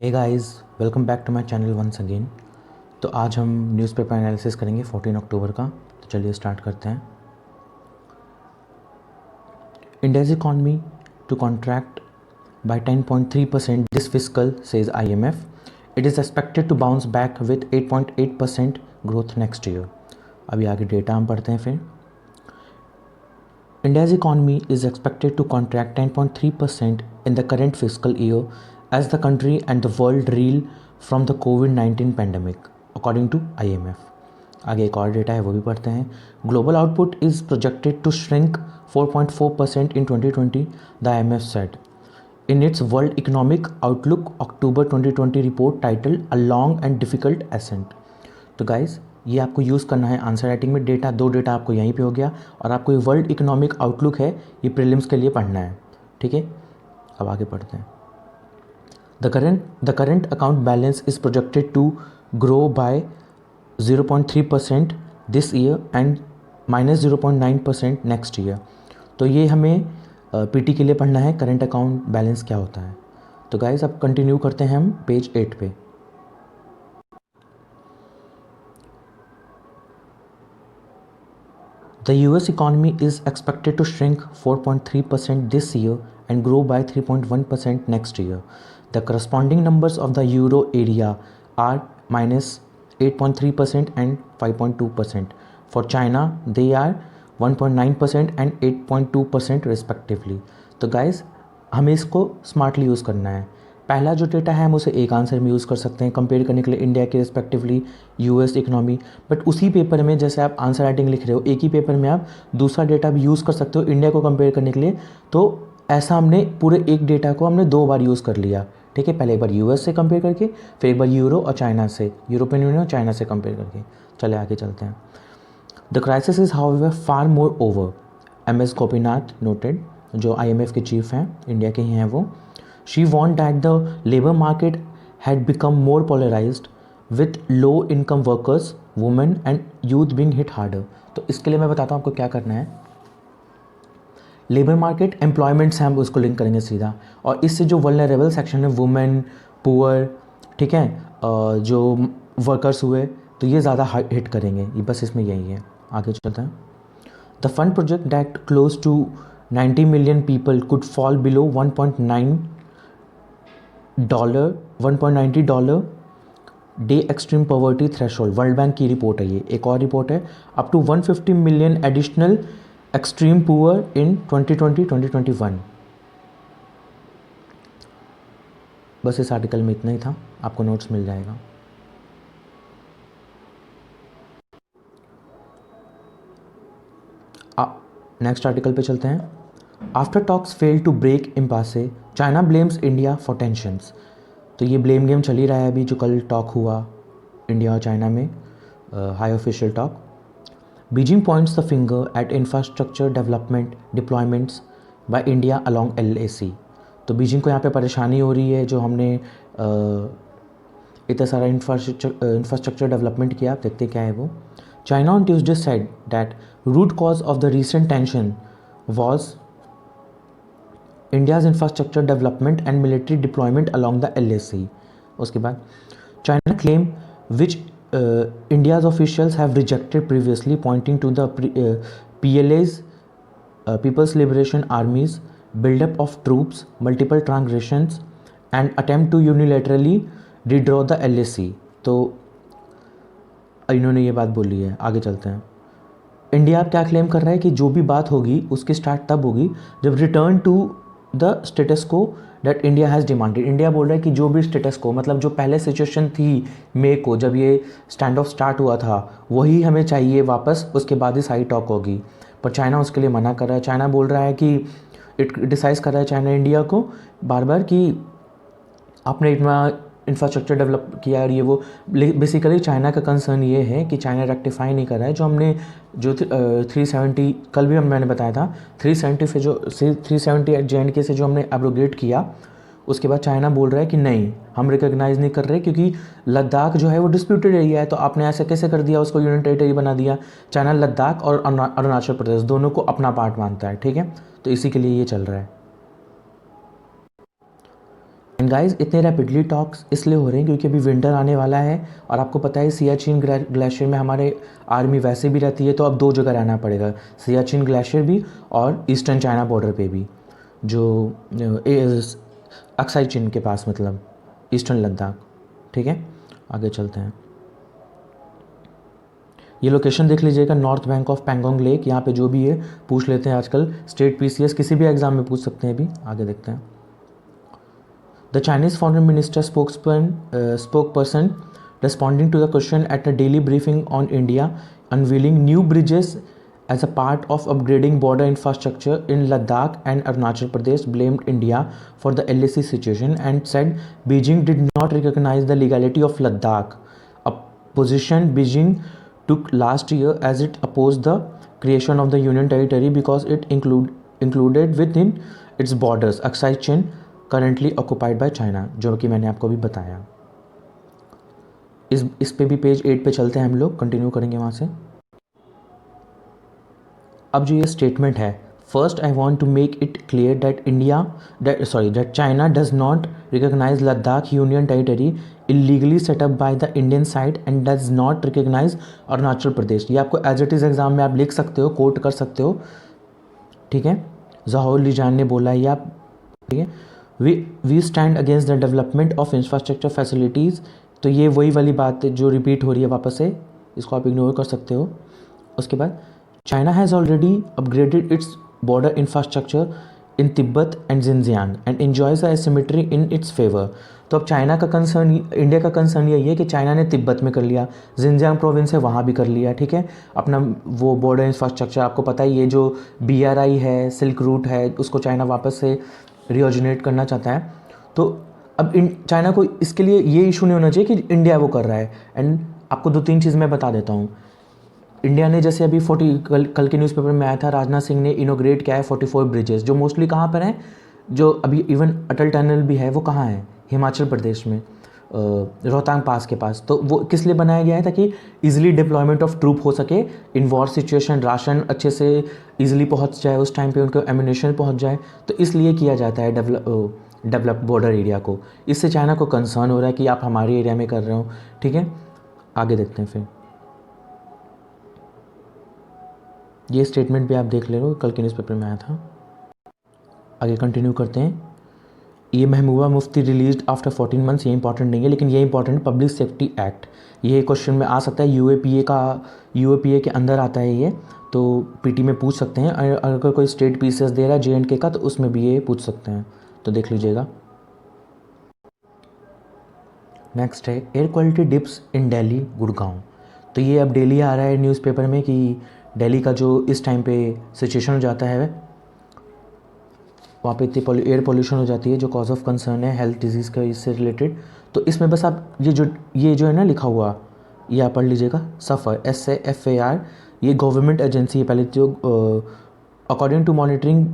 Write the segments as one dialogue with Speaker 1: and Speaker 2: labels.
Speaker 1: Hey guys, welcome back to my channel once again. तो आज हम न्यूज़पेपर एनालिसिस करेंगे 14 अक्टूबर का। तो चलिए स्टार्ट करते हैं। India's economy to contract by 10.3% this fiscal says IMF. It is expected to bounce back with 8.8% growth next year. अभी आगे डेटा हम पढ़ते हैं फिर। India's economy is expected to contract 10.3% in the current fiscal year as the country and the world reel from the COVID-19 pandemic, according to IMF. आगे एक और data है वो भी पढ़ते हैं। Global output is projected to shrink 4.4% in 2020, the IMF said. In its World Economic Outlook October 2020 report titled A Long and Difficult Ascent. तो guys ये आपको यूज़ करना है आंसर राइटिंग में। दो डेटा आपको यहीं पे हो गया और आपको ये वर्ल्ड इकोनॉमिक आउटलुक है, ये प्रीलिम्स के लिए पढ़ना है। ठीक है, अब आगे पढ़ते हैं। The current account balance is projected to grow by 0.3% this year and -0.9% next year. तो ये हमें पीटी के लिए पढ़ना है, करेंट अकाउंट बैलेंस क्या होता है। तो गाइस अब कंटिन्यू करते हैं हम पेज 8 पे। The US economy is expected to shrink 4.3% this year and grow by 3.1% next year. The corresponding numbers of the euro area are minus 8.3% and 5.2%. For China, they are 1.9% and 8.2% respectively. तो guys, हमें इसको smartly use करना है। पहला जो data है हम उसे एक आंसर में यूज़ कर सकते हैं कंपेयर करने के लिए इंडिया के रिस्पेक्टिवली यूएस इकोनॉमी। बट उसी पेपर में जैसे आप आंसर राइटिंग लिख रहे हो, एक ही पेपर में आप दूसरा डेटा भी यूज़ कर सकते हो इंडिया को कंपेयर करने के लिए। तो ऐसा हमने पूरे एक डेटा को हमने दो बार यूज़ कर लिया। ठीक है, पहले एक बार यूएस से कंपेयर करके, फिर एक बार यूरो और चाइना से, यूरोपियन यूनियन और चाइना से कंपेयर करके। चले आगे चलते हैं। The crisis is however far more over, MS Gopinath noted, जो IMF के चीफ हैं, इंडिया के ही हैं वो। She warned that the labor market had become more polarized with low income workers, women and youth being hit harder. तो इसके लिए मैं बताता हूँ आपको क्या करना है। लेबर मार्केट एम्प्लॉयमेंट से हम उसको लिंक करेंगे सीधा, और इससे जो वल्नरेबल सेक्शन है, वुमेन, पुअर, ठीक है, जो वर्कर्स हुए, तो ये ज़्यादा हिट करेंगे। ये बस इसमें यही है। आगे चलते हैं। The fund project that close to 90 million people could fall below $1.90 day extreme poverty threshold. World bank की रिपोर्ट है ये। एक और रिपोर्ट है, up to 150 million additional extreme poor in 2020-2021। बस इस आर्टिकल में इतना ही था, आपको नोट्स मिल जाएगा। नेक्स्ट आर्टिकल पे चलते हैं। After talks fail to break impasse, China blames India for tensions. तो ये ब्लेम गेम चल ही रहा है अभी, जो कल टॉक हुआ इंडिया और चाइना में, high official talk. Beijing points the finger at infrastructure development deployments by India along LAC। तो बीजिंग को यहाँ पे परेशानी हो रही है, जो हमने इतना सारा इंफ्रास्ट्रक्चर डेवलपमेंट किया। आप देखते क्या है वो। China on Tuesday said that root cause of the recent tension was India's infrastructure development and military deployment along the LAC. उसके बाद China claim which India's officials have rejected previously, pointing to the PLA's People's Liberation Army's buildup of troops, multiple transgressions and attempt to unilaterally redraw the LAC. तो इन्होंने ये बात बोली है। आगे चलते हैं। इंडिया अब क्या क्लेम कर रहा है कि जो भी बात होगी उसकी स्टार्ट तब होगी जब रिटर्न टू द स्टेटस को that India has demanded. India बोल रहा है कि जो भी स्टेटस को, मतलब जो पहले सिचुएशन थी मई को जब ये स्टैंड ऑफ स्टार्ट हुआ था, वही हमें चाहिए वापस, उसके बाद ही सारी टॉक होगी। पर चाइना उसके लिए मना कर रहा है। चाइना बोल रहा है कि इट क्रिटिसाइज़ कर रहा है चाइना इंडिया को बार बार कि आपने इतना इंफ्रास्ट्रक्चर डेवलप किया और ये वो। बेसिकली चाइना का कंसर्न ये है कि चाइना रेक्टिफाई नहीं कर रहा है जो हमने 370, कल भी मैंने बताया था, 370 से जो 370 JNK से जो हमने एब्रोगेट किया, उसके बाद चाइना बोल रहा है कि नहीं, हम रिकॉग्नाइज़ नहीं कर रहे क्योंकि लद्दाख जो है वो डिस्प्यूटेड एरिया है, तो आपने ऐसे कैसे कर दिया, उसको यूनियन टेरिटरी बना दिया। चाइना लद्दाख और अरुणाचल प्रदेश दोनों को अपना पार्ट मानता है। ठीक है, तो इसी के लिए ये चल रहा है। एंड गाइस इतने रैपिडली टॉक्स इसलिए हो रहे हैं क्योंकि अभी विंटर आने वाला है और आपको पता है सियाचिन ग्लेशियर में हमारे आर्मी वैसे भी रहती है, तो अब 2 जगह रहना पड़ेगा, सियाचिन ग्लेशियर भी और ईस्टर्न चाइना बॉर्डर पे भी, जो अक्साई चिन के पास, मतलब ईस्टर्न लद्दाख। ठीक है, आगे चलते हैं। ये लोकेशन देख लीजिएगा, north bank of Pangong lake. यहाँ पे जो भी है पूछ लेते हैं आजकल, स्टेट पीसीएस किसी भी एग्जाम में पूछ सकते हैं। अभी आगे देखते हैं। The Chinese foreign minister spokesperson responding to the question at a daily briefing on India unveiling new bridges as a part of upgrading border infrastructure in Ladakh and Arunachal Pradesh blamed India for the LAC situation and said Beijing did not recognize the legality of Ladakh, a position Beijing took last year as it opposed the creation of the Union Territory because it included within its borders Aksai Chin currently occupied by China, जो कि मैंने आपको भी बताया। इस पे भी page 8 पे चलते हैं, हम लोग कंटिन्यू करेंगे वहाँ से। अब जो ये स्टेटमेंट है, first I want to make it clear that China does not recognise Ladakh union territory illegally set up by the Indian side and does not recognise Arunachal Pradesh. ये आपको एज इट इज़ एग्जाम में आप लिख सकते हो, कोट कर सकते हो। ठीक है, ज़होर लीजान ने बोला ये आप। ठीक है, we stand against the development of infrastructure facilities. तो ये वही वाली बात जो रिपीट हो रही है वापस से, इसको आप इग्नोर कर सकते हो। उसके बाद China has already upgraded its border infrastructure in Tibet and Jinjiang and enjoys a symmetry in its favour. तो अब चाइना का कंसर्न, इंडिया का कंसर्न यही है कि चाइना ने तिब्बत में कर लिया, जिनजियांग प्रोविंस है वहाँ भी कर लिया। ठीक है, अपना वो बॉर्डर इंफ्रास्ट्रक्चर, आपको पता है ये जो BRI है, सिल्क रूट है, उसको चाइना वापस से रीऑर्जिनेट करना चाहता है। तो अब चाइना को इसके लिए ये इशू नहीं होना चाहिए कि इंडिया वो कर रहा है। एंड आपको 2-3 चीज़ मैं बता देता हूँ। इंडिया ने जैसे अभी कल के न्यूज़पेपर में आया था, राजनाथ सिंह ने इनोग्रेट किया है 44 ब्रिजेस, जो मोस्टली कहाँ पर हैं, जो अभी इवन अटल टनल भी है वो कहाँ है, हिमाचल प्रदेश में, रोहतांग पास के पास। तो वो किस लिए बनाया गया है, ताकि इजीली डिप्लॉयमेंट ऑफ ट्रूप हो सके इन वॉर सिचुएशन, राशन अच्छे से इजीली पहुंच जाए, उस टाइम पे उनको एम्यूनेशन पहुंच जाए। तो इसलिए किया जाता है डेवलप बॉर्डर एरिया को। इससे चाइना को कंसर्न हो रहा है कि आप हमारे एरिया में कर रहे हो। ठीक है, आगे देखते हैं। फिर ये स्टेटमेंट भी आप देख ले लो, कल के न्यूज़पेपर में आया था। आगे कंटिन्यू करते हैं। ये Mehbooba Mufti released after 14 months, ये इंपॉर्टेंट नहीं है, लेकिन ये इंपॉर्टेंट पब्लिक सेफ्टी एक्ट, ये क्वेश्चन में आ सकता है। यूएपीए के अंदर आता है ये, तो पीटी में पूछ सकते हैं। अगर कोई स्टेट पीसीएस दे रहा है JNK का, तो उसमें भी ये पूछ सकते हैं, तो देख लीजिएगा। नेक्स्ट है air quality dips in Delhi Gurgaon. तो ये अब डेली आ रहा है न्यूज़पेपर में कि दिल्ली का जो इस टाइम पे सिचुएशन हो जाता है, वहाँ पे इतनी एयर पोल्यूशन हो जाती है जो कॉज ऑफ कंसर्न है हेल्थ डिजीज़ का, इससे रिलेटेड। तो इसमें बस आप ये जो है ना लिखा हुआ, ये आप पढ़ लीजिएगा। सफ़र SAFAR, ये गवर्नमेंट एजेंसी है पहले, जो according to monitoring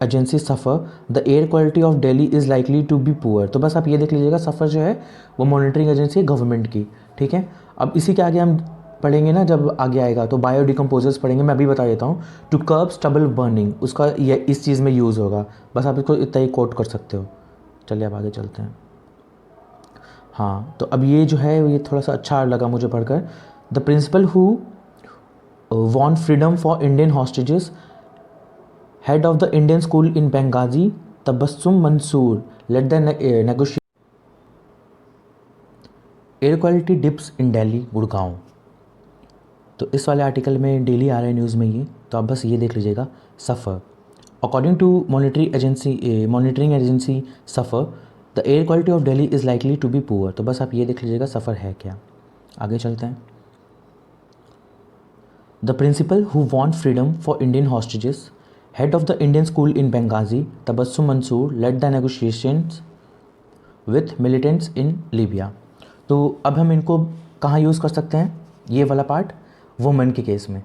Speaker 1: agency SAFAR the air quality of Delhi is likely to be poor. तो बस आप ये देख लीजिएगा, सफ़र जो है वो मॉनिटरिंग एजेंसी है गवर्नमेंट की। ठीक है, अब इसी के आगे हम पढ़ेंगे ना, जब आगे आएगा तो बायो डिकम्पोजर्स पढ़ेंगे। मैं अभी बता देता हूँ, टू कर्ब स्टबल बर्निंग, उसका ये इस चीज़ में यूज़ होगा। बस आप इसको इतना ही कोट कर सकते हो। चलिए अब आगे चलते हैं। हाँ, तो अब ये जो है ये थोड़ा सा अच्छा लगा मुझे पढ़कर। The principal who want freedom for Indian hostages, head of the Indian school in Benghazi Tabassum Mansoor late the negotiate air quality dips in Delhi Gurgaon. तो इस वाले आर्टिकल में डेली आ रहा है न्यूज़ में ये, तो आप बस ये देख लीजिएगा। SAFAR according to monitoring agency SAFAR the air quality of Delhi is likely to be poor. तो बस आप ये देख लीजिएगा सफ़र है क्या। आगे चलते हैं। The principal who want freedom for Indian hostages, head of the Indian school in Benghazi Tabassum Mansoor late the negotiations with militants in Libya. तो अब हम इनको कहाँ यूज़ कर सकते हैं, ये वाला पार्ट वुमेन के केस में,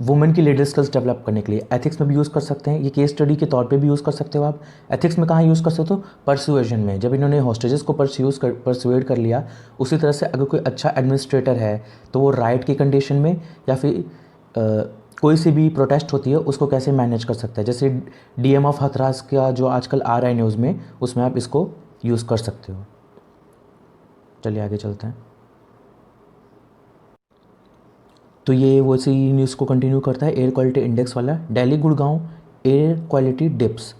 Speaker 1: वुमेन की लीडर स्किल्स डेवलप करने के लिए एथिक्स में भी यूज़ कर सकते हैं। ये केस स्टडी के तौर पे भी यूज़ कर सकते हो आप। एथिक्स में कहाँ यूज़ कर सकते हो, परसुएजन में, जब इन्होंने हॉस्टेजेस को परसुएड कर लिया। उसी तरह से अगर कोई अच्छा एडमिनिस्ट्रेटर है तो वो राइट की कंडीशन में या फिर कोई सी भी प्रोटेस्ट होती है उसको कैसे मैनेज कर सकता है। जैसे DM ऑफ हथरास का जो आजकल आ रहा है न्यूज़ में, उसमें आप इसको यूज़ कर सकते हो। चलिए आगे चलते हैं। तो ये वो सी न्यूज़ को कंटिन्यू करता है, एयर क्वालिटी इंडेक्स वाला, Delhi Gurgaon air quality dips.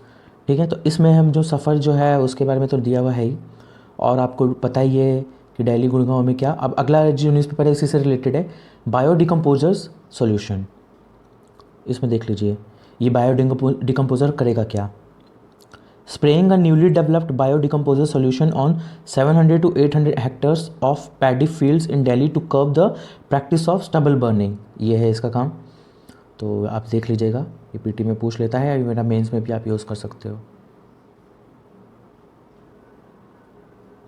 Speaker 1: ठीक है, तो इसमें हम जो सफ़र जो है उसके बारे में तो दिया हुआ है ही, और आपको पता ही है कि दिल्ली गुड़गांव में क्या। अब अगला जो न्यूज़पेपर है इसी से रिलेटेड है, बायो डिकम्पोजर्स सोल्यूशन। इसमें देख लीजिए ये बायो डिकम्पोजर करेगा क्या। Spraying a newly developed biodecomposer solution on 700 to 800 hectares of paddy fields in Delhi to curb the practice of stubble burning, ये है इसका काम। तो आप देख लीजिएगा, ये पीटी में पूछ लेता है, मेरा मेंस में भी आप यूज़ कर सकते हो।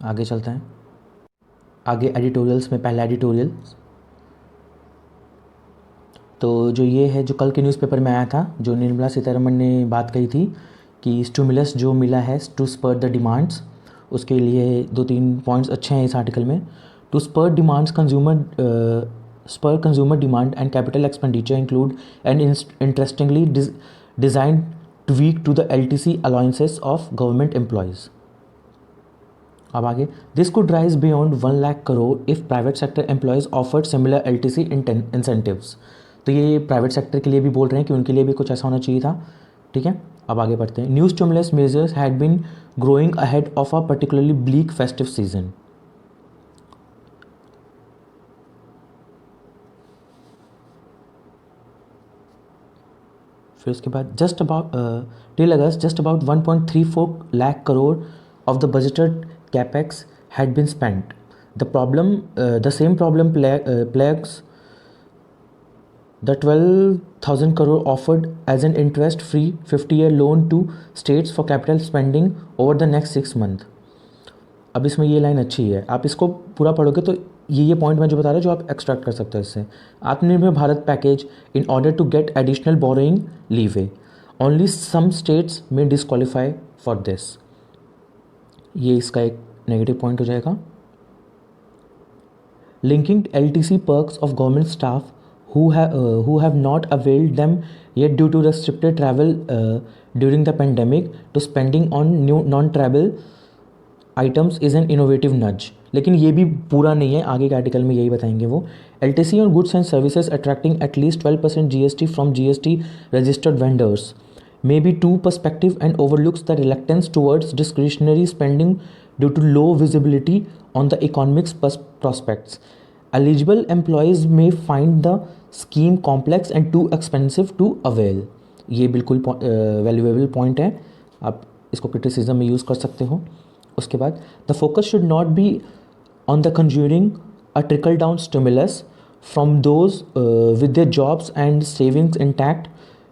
Speaker 1: आगे चलते हैं। आगे एडिटोरियल्स में पहला एडिटोरियल, तो जो ये है जो कल के न्यूज़पेपर में आया था, जो निर्मला सीतारमण ने बात कही थी कि स्टिमुलस जो मिला है टू स्पर द डिमांड्स, उसके लिए 2-3 पॉइंट्स अच्छे हैं इस आर्टिकल में। To spur demands spur consumer demand and capital expenditure include and interestingly design tweak to the LTC allowances of government employees. अब आगे, this could rise beyond 1 lakh crore if private sector employees offered similar LTC incentives. तो ये private sector के लिए भी बोल रहे हैं कि उनके लिए भी कुछ ऐसा होना चाहिए था। ठीक है, अब आगे बढ़ते हैं। New stimulus measures had been growing ahead of a particularly bleak festive season. फिर उसके बाद just about till August just about 1.34 lakh crore of the budgeted capex had been spent. The same problem plagues the 12,000 crore offered as an interest-free 50-year loan to states for capital spending over the next 6 months। अब इसमें ये line अच्छी है, आप इसको पूरा पढ़ोगे तो ये पॉइंट मैं जो बता रहा हूँ जो आप एक्सट्रैक्ट कर सकते हो इससे। Atmanirbhar Bharat package in order to get additional borrowing leeway, only some states may disqualify for this. ये इसका एक नेगेटिव पॉइंट हो जाएगा। Linking LTC perks of government staff who have not availed them yet due to restricted travel during the pandemic to spending on new non-travel items is an innovative nudge। लेकिन ये भी पूरा नहीं है, आगे के आर्टिकल में यही बताएंगे वो। LTC on goods and services attracting at least 12% GST from GST registered vendors may be too perspective and overlooks the reluctance towards discretionary spending due to low visibility on the economic's prospects। Eligible employees may find the scheme complex and too expensive to avail। ये बिल्कुल valuable point है, आप इसको criticism में use कर सकते हो। उसके बाद the focus should not be on the conjuring a trickle down stimulus from those with their jobs and savings intact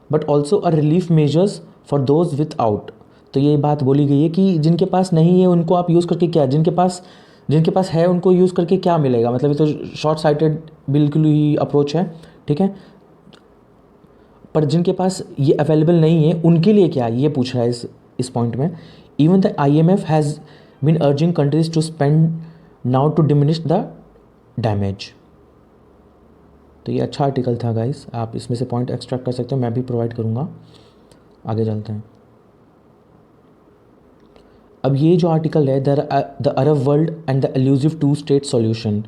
Speaker 1: but also a relief measures for those with out. तो ये बात बोली गई है कि जिनके पास नहीं है उनको आप यूज़ करके क्या, जिनके पास है उनको यूज़ करके क्या मिलेगा, मतलब ये तो शॉर्ट साइटेड बिल्कुल ही अप्रोच है। ठीक है, पर जिनके पास ये अवेलेबल नहीं है उनके लिए क्या, ये पूछ रहा है इस पॉइंट में। Even the IMF has been urging countries to spend now to diminish the damage. तो ये अच्छा आर्टिकल था गाइस, आप इसमें से पॉइंट एक्सट्रैक्ट कर सकते हो, मैं भी प्रोवाइड करूँगा। आगे चलते हैं। अब ये जो आर्टिकल है the Arab world and the elusive two state solution,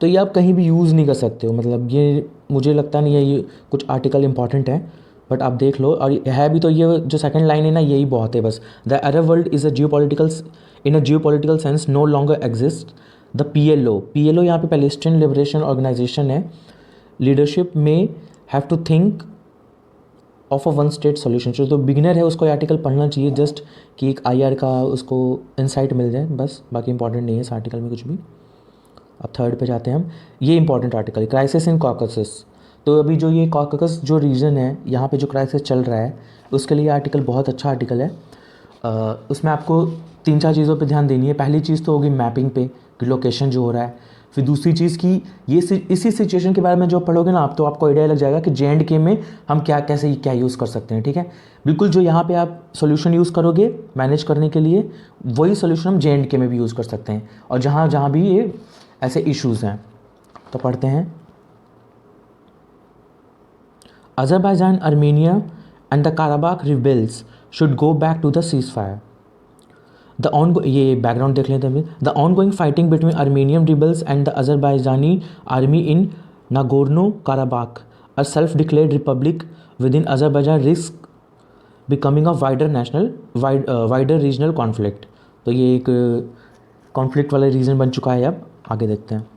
Speaker 1: तो ये आप कहीं भी यूज़ नहीं कर सकते हो, मतलब ये मुझे लगता नहीं है ये कुछ आर्टिकल इंपॉर्टेंट है, बट आप देख लो। और है भी तो ये जो सेकंड लाइन है ना यही बहुत है बस। The Arab world is in a geo political sense no longer exist. The PLO यहाँ पे पैलेस्टीन लिबरेशन ऑर्गेनाइजेशन है। लीडरशिप में have to think of a one state solution. जो बिगिनर है उसको ये आर्टिकल पढ़ना चाहिए, जस्ट कि एक IR का उसको इंसाइट मिल जाए बस, बाकी इंपॉर्टेंट नहीं है इस आर्टिकल में कुछ भी। अब थर्ड पे जाते हैं हम। ये इंपॉर्टेंट आर्टिकल है, क्राइसिस इन कॉकसस। तो अभी जो ये कॉकसस जो रीजन है यहाँ पे जो क्राइसिस चल रहा है उसके लिए आर्टिकल बहुत अच्छा आर्टिकल है। उसमें आपको 3-4 चीज़ों पे ध्यान देनी है। पहली चीज़ तो होगी मैपिंग पे कि लोकेशन जो हो रहा है। फिर दूसरी चीज़ की ये इसी सिचुएशन के बारे में जो पढ़ोगे ना आप, तो आपको आइडिया लग जाएगा कि JNK में हम क्या यूज़ कर सकते हैं। ठीक है, बिल्कुल जो यहाँ पे आप सोल्यूशन यूज़ करोगे मैनेज करने के लिए, वही सोल्यूशन हम JNK में भी यूज़ कर सकते हैं, और जहाँ भी ये ऐसे इश्यूज़ हैं। तो पढ़ते हैं। Azerbaijan, Armenia and the Karabakh rebels should go back to the ceasefire। ये बैकग्राउंड देख लेते हैं। The on going fighting between Armenian rebels and the Azerbaijani army in Nagorno Karabakh, a self declared Republic with in Azerbaijan, risk becoming a wider regional conflict. तो ये एक conflict वाला reason बन चुका है। अब आगे देखते हैं।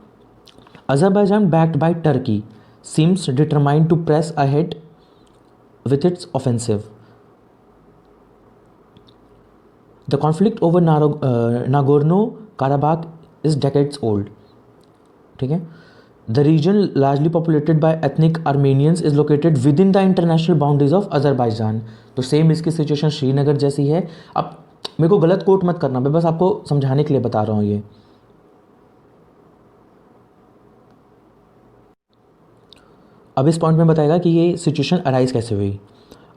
Speaker 1: Azerbaijan backed by Turkey seems determined to press ahead with its offensive. The conflict over Nagorno Karabakh is decades old. ठीक है। The region largely populated by ethnic Armenians is located with in the international boundaries of Azerbaijan. तो same इसकी situation Srinagar जैसी है। अब मेरे को गलत कोट मत करना, मैं बस आपको समझाने के लिए बता रहा हूँ ये। अब इस पॉइंट में बताएगा कि ये सिचुएशन अराइज कैसे हुई।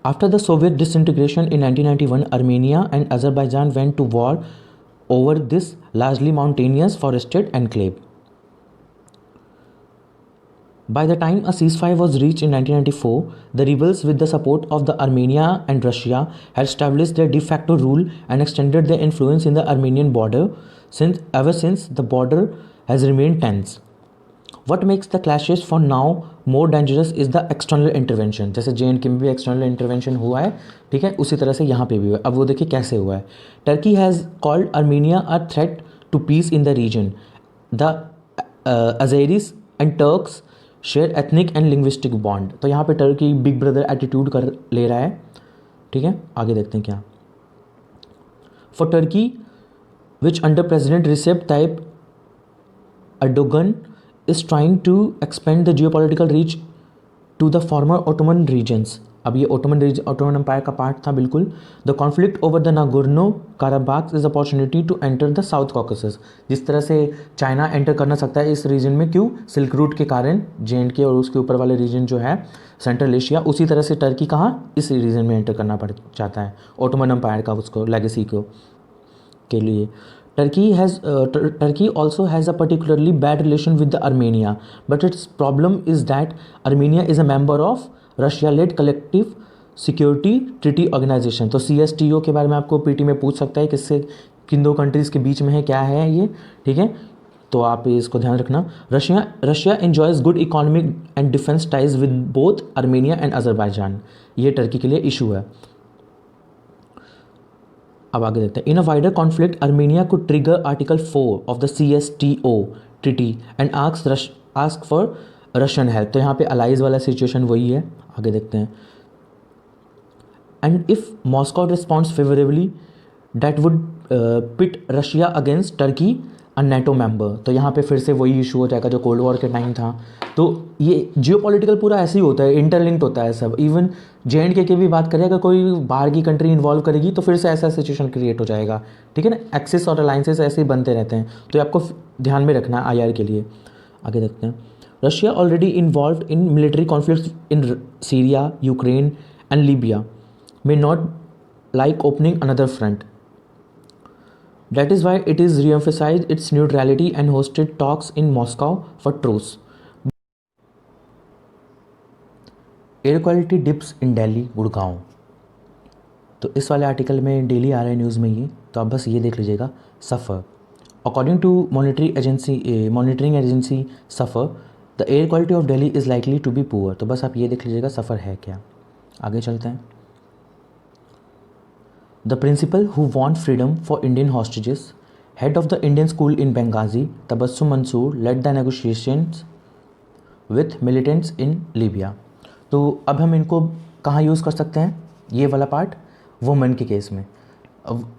Speaker 1: After the Soviet disintegration in 1991, Armenia and Azerbaijan went to war over this largely mountainous forested enclave. By the time a ceasefire was reached in 1994, the rebels, with the support of the Armenia and Russia, had established their de facto rule and extended their influence in the Armenian border. Ever since, the border has remained tense. What makes the clashes for now more dangerous is the external intervention. जैसे JNK में भी external intervention हुआ है, ठीक है, उसी तरह से यहाँ पे भी हुआ है। अब वो देखिए कैसे हुआ है। Turkey has called Armenia a threat to peace in the region. The Azeris and Turks share ethnic and linguistic bond. तो यहाँ पे टर्की बिग ब्रदर एटीट्यूड कर ले रहा है, ठीक है। आगे देखते हैं क्या। For Turkey which under president Recep Tayyip Erdogan is trying to expand the geopolitical reach to the former Ottoman regions. अब ये ओटोमन एम्पायर का पार्ट था बिल्कुल। The conflict over the Nagorno Karabakh is opportunity to enter the South Caucasus. जिस तरह से China enter करना सकता है इस रीजन में, क्यों? सिल्क रूट के कारण, JNK और उसके ऊपर वाले रीजन जो है सेंट्रल एशिया, उसी तरह से टर्की कहाँ इस रीजन में एंटर करना पड़ चाहता है ओटोमन एम्पायर का उसको लेगेसी को के लिए। Turkey also has a particularly bad relation with the Armenia, but its problem is that Armenia is a member of Russia-led Collective Security Treaty Organization. तो CSTO के बारे में आपको PT में पूछ सकता है, किससे, किन दो कंट्रीज़ के बीच में है, क्या है ये, ठीक है। तो आप इसको ध्यान रखना। Russia enjoys good economic and defense ties with both Armenia and Azerbaijan. ये टर्की के लिए इशू है। अब आगे देखते हैं। इन अ वाइडर कॉन्फ्लिक्ट आर्मेनिया को trigger article 4 of the CSTO treaty and ask for Russian help. तो यहाँ पे अलाइज वाला सिचुएशन वही है। आगे देखते हैं। And if Moscow responds favourably that would pit Russia against Turkey a NATO member. तो यहाँ पे फिर से वही इशू हो जाएगा जो कोल्ड वॉर के टाइम था। तो ये जियोपॉलिटिकल पूरा ऐसे ही होता है, इंटरलिंक्ड होता है सब। इवन JNK की भी बात करें, अगर कोई बाहर की कंट्री इन्वॉल्व करेगी तो फिर से ऐसा सिचुएशन क्रिएट हो जाएगा, ठीक है ना। एक्सिस और अलाइंसेस ऐसे ही बनते रहते हैं, तो आपको ध्यान में रखना है IR के लिए। आगे देखते हैं। Russia already involve in military conflict in Syria, Ukraine and Libya, may not like opening another front. That is why it is re-emphasized its neutrality and hosted talks in Moscow for truce. Air quality dips in Delhi, Gurgaon. तो इस वाले article में daily आ रहा है news में ये, तो आप बस ये देख लीजिएगा। SAFAR according to monitoring agency SAFAR, the air quality of Delhi is likely to be poor. तो बस आप ये देख लीजिएगा सफ़र है क्या। आगे चलते हैं। The principal who won freedom for Indian hostages, head of the Indian school in Benghazi, Tabassum Mansoor, led the negotiations with militants in Libya. तो अब हम इनको कहाँ यूज़ कर सकते हैं, ये वाला पार्ट वुमेन के केस में,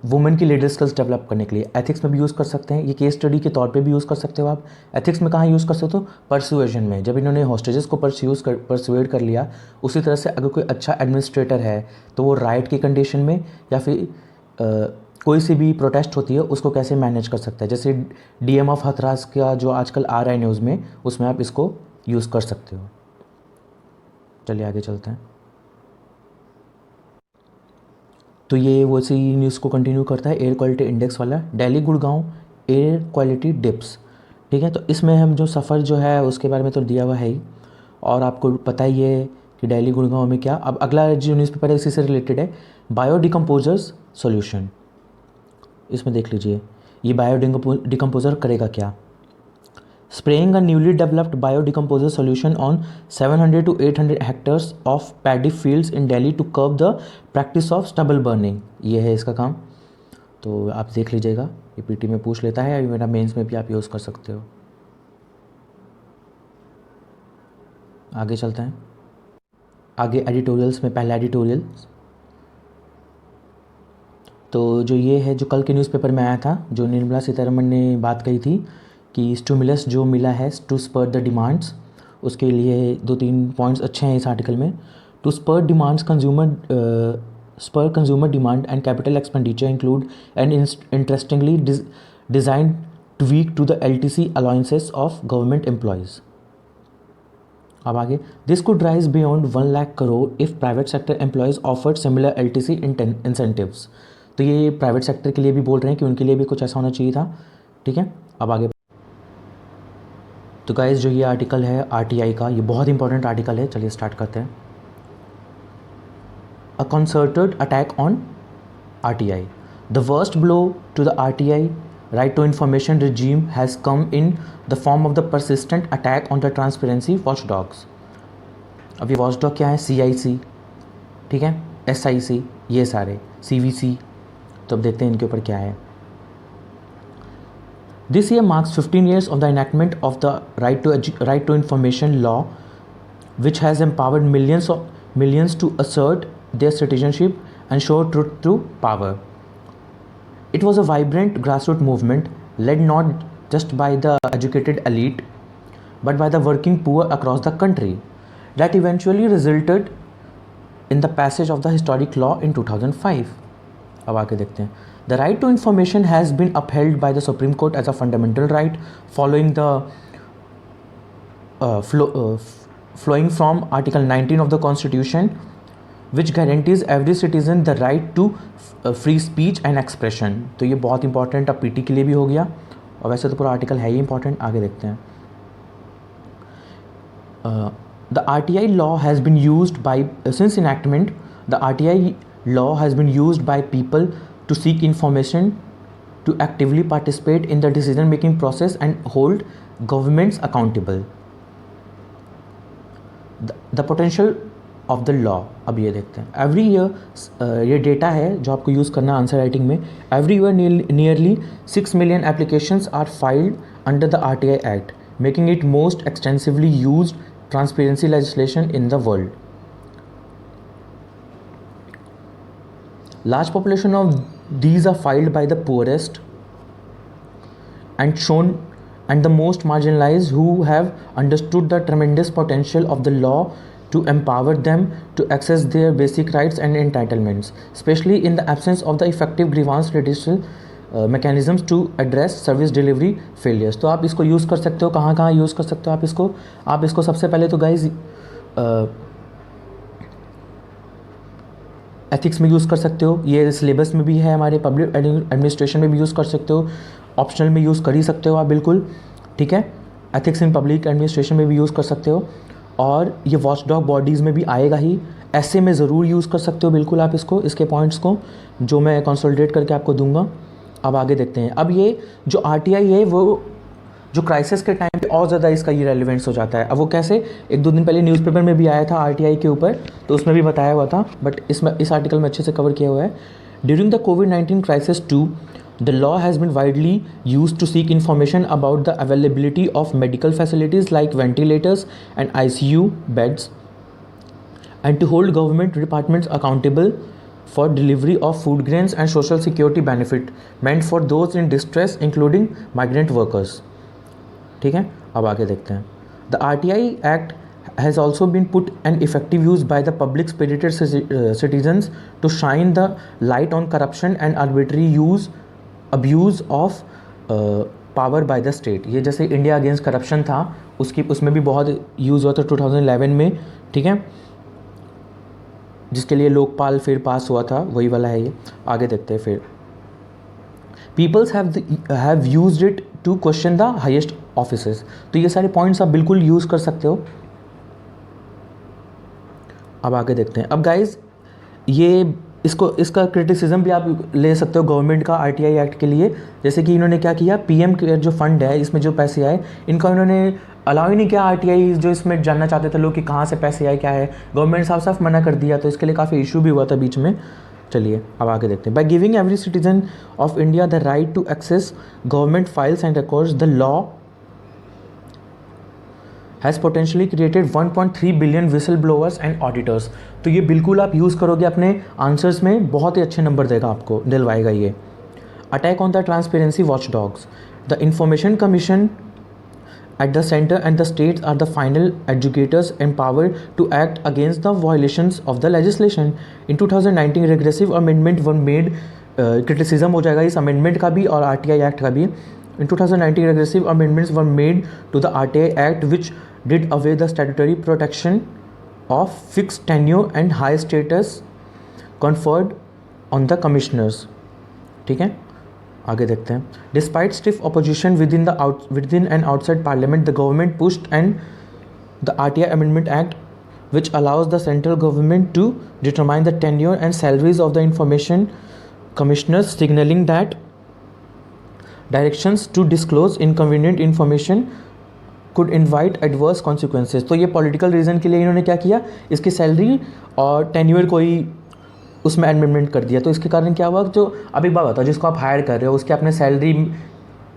Speaker 1: वुमेन की लीडर स्किल्स डेवलप करने के लिए एथिक्स में भी यूज़ कर सकते हैं। ये केस स्टडी के तौर पे भी यूज़ कर सकते हो आप। एथिक्स में कहाँ यूज़ कर सकते हो? परसुएजन में, जब इन्होंने हॉस्टेजेस को परसुएड कर लिया। उसी तरह से अगर कोई अच्छा एडमिनिस्ट्रेटर है तो वो राइट की कंडीशन में या फिर कोई सी भी प्रोटेस्ट होती है उसको कैसे मैनेज कर सकता है। जैसे DM ऑफ हथरास का जो आजकल आ रहा है न्यूज़ में, उसमें आप इसको यूज़ कर सकते हो। चलिए आगे चलते हैं। तो ये वो सी न्यूज़ को कंटिन्यू करता है, एयर क्वालिटी इंडेक्स वाला। Delhi Gurgaon air quality dips, ठीक है। तो इसमें हम जो सफ़र जो है उसके बारे में तो दिया हुआ है ही, और आपको पता ही है कि दिल्ली गुड़गांव में क्या। अब अगला जो न्यूज़पेपर है इसी से रिलेटेड है, बायो डिकम्पोजर्स सॉल्यूशन। इसमें देख लीजिए ये बायो डिकम्पोज़र करेगा क्या। Spraying a newly developed biodecomposer solution on 700 to 800 hectares of paddy fields in Delhi to curb the practice of stubble burning, ये है इसका काम। तो आप देख लीजिएगा, ये पीटी में पूछ लेता है, मेरा मेंस में भी आप यूज़ कर सकते हो। आगे चलते हैं। आगे एडिटोरियल्स में पहला एडिटोरियल, तो जो ये है जो कल के न्यूज़पेपर में आया था, जो निर्मला सीतारमण ने बात कही थी कि स्टिमुलस जो मिला है टू स्पर द डिमांड्स, उसके लिए 2-3 पॉइंट्स अच्छे हैं इस आर्टिकल में। To spur demands spur consumer demand and capital expenditure include and interestingly design tweak to the LTC allowances of government employees. अब आगे, this could rise beyond 1 lakh crore if private sector employees offered similar LTC incentives. तो ये private sector के लिए भी बोल रहे हैं कि उनके लिए भी कुछ ऐसा होना चाहिए था। ठीक है, अब आगे। तो गाइस जो ये आर्टिकल है RTI का, ये बहुत इंपॉर्टेंट आर्टिकल है। चलिए स्टार्ट करते हैं। A concerted attack on RTI, the worst blow to the RTI right to information regime has come in the form of the persistent attack on the transparency watchdogs. अब ये watchdog क्या है? CIC, ठीक है, SIC, ये सारे CVC। तो अब देखते हैं इनके ऊपर क्या है। This year marks 15 years of the enactment of the right to information law, which has empowered millions to assert their citizenship and show truth through power. It was a vibrant grassroots movement led not just by the educated elite, but by the working poor across the country, that eventually resulted in the passage of the historic law in 2005. अब आके देखते हैं। The right to information has been upheld by the Supreme Court as a fundamental right, following flowing from Article 19 of the Constitution, which guarantees every citizen the right to free speech and expression। तो ये बहुत important अब PT के लिए भी हो गया, और वैसे तो पूरा आर्टिकल है ही इंपॉर्टेंट। आगे देखते हैं। The RTI law has been used by since enactment. The RTI law has been used by people to seek information, to actively participate in the decision making process and hold governments accountable. The potential of the law, अब ये देखते हैं। Every year, ये data है जो आपको use करना answer writing में। Every year nearly 6 million applications are filed under the RTI Act, making it most extensively used transparency legislation in the world. Large population of these are filed by the poorest and the most marginalized, who have understood the tremendous potential of the law to empower them to access their basic rights and entitlements, especially in the absence of the effective grievance redressal mechanisms to address service delivery failures। तो आप इसको use कर सकते हो, कहाँ use कर सकते हो आप इसको सबसे पहले तो गाइज एथिक्स में यूज़ कर सकते हो, ये सिलेबस में भी है, हमारे पब्लिक एडमिनिस्ट्रेशन में भी यूज़ कर सकते हो, ऑप्शनल में यूज़ कर ही सकते हो आप बिल्कुल। ठीक है, एथिक्स इन पब्लिक एडमिनिस्ट्रेशन में भी यूज़ कर सकते हो, और ये वॉचडॉग बॉडीज़ में भी आएगा ही। ऐसे में ज़रूर यूज़ कर सकते हो बिल्कुल आप इसके पॉइंट्स को, जो मैं कंसोलिडेट करके आपको दूंगा। अब आगे देखते हैं। अब ये जो RTI है वो जो क्राइसिस के टाइम पे और ज़्यादा इसका ये रेलिवेंस हो जाता है। अब वो कैसे, 1-2 दिन पहले न्यूज़पेपर में भी आया था RTI के ऊपर, तो उसमें भी बताया हुआ था, बट इस आर्टिकल में अच्छे से कवर किया हुआ है। During the COVID-19 crisis too, the law has been widely used to seek information about the availability of medical facilities like ventilators and ICU beds, and to hold government departments accountable for delivery of food grains and social security benefit meant for those in distress, including migrant workers। ठीक है, अब आगे देखते हैं। The RTI Act has also been put in effective use by the public spirited citizens to shine the light on corruption and arbitrary abuse of power by the state। ये जैसे India against corruption था, उसमें भी बहुत use हुआ था 2011 में। ठीक है, जिसके लिए लोकपाल फिर पास हुआ था, वही वाला है ये। आगे देखते हैं फिर। Peoples have used it to question the highest offices। तो ये सारे पॉइंट्स आप बिल्कुल यूज़ कर सकते हो। अब आगे देखते हैं। अब गाइज ये इसका क्रिटिसिज्म भी आप ले सकते हो गवर्नमेंट का आरटीआई एक्ट के लिए। जैसे कि इन्होंने क्या किया, पीएम केयर जो फंड है इसमें जो पैसे आए इनका इन्होंने अलाउ ही नहीं किया। आरटीआई जो इसमें जानना चाहते थे लोग कि कहाँ से पैसे आए क्या है, गवर्नमेंट साफ साफ मना कर दिया, तो इसके लिए काफ़ी इशू भी हुआ था बीच में। चलिए अब आगे देखते हैं। By giving every citizen of India the right to access government files and records, the law has potentially created 1.3 billion whistle blowers and auditors. तो ये बिल्कुल आप यूज़ करोगे अपने आंसर्स में, बहुत ही अच्छे नंबर देगा आपको, दिलवाएगा ये। Attack on the transparency watch dogs, the information commission at the center and the states are the final adjudicators empowered to act against the violations of the legislation. In 2019 regressive amendment were made, criticism हो जाएगा इस amendment का भी और RTI Act का भी। In 2019 regressive amendments were made to the RTI Act which did away the statutory protection of fixed tenure and high status conferred on the commissioners। ठीक है, आगे देखते हैं। Despite stiff opposition within and outside parliament, the government pushed and the RTI amendment act which allows the central government to determine the tenure and salaries of the information commissioners, signalling that directions to disclose inconvenient information could invite adverse consequences. तो ये political reason के लिए इन्होंने क्या किया, इसकी salary और tenure कोई उसमें अमेंडमेंट कर दिया। तो इसके कारण क्या हुआ, जो अभी बात बताओ, जिसको आप हायर कर रहे हो उसके अपने सैलरी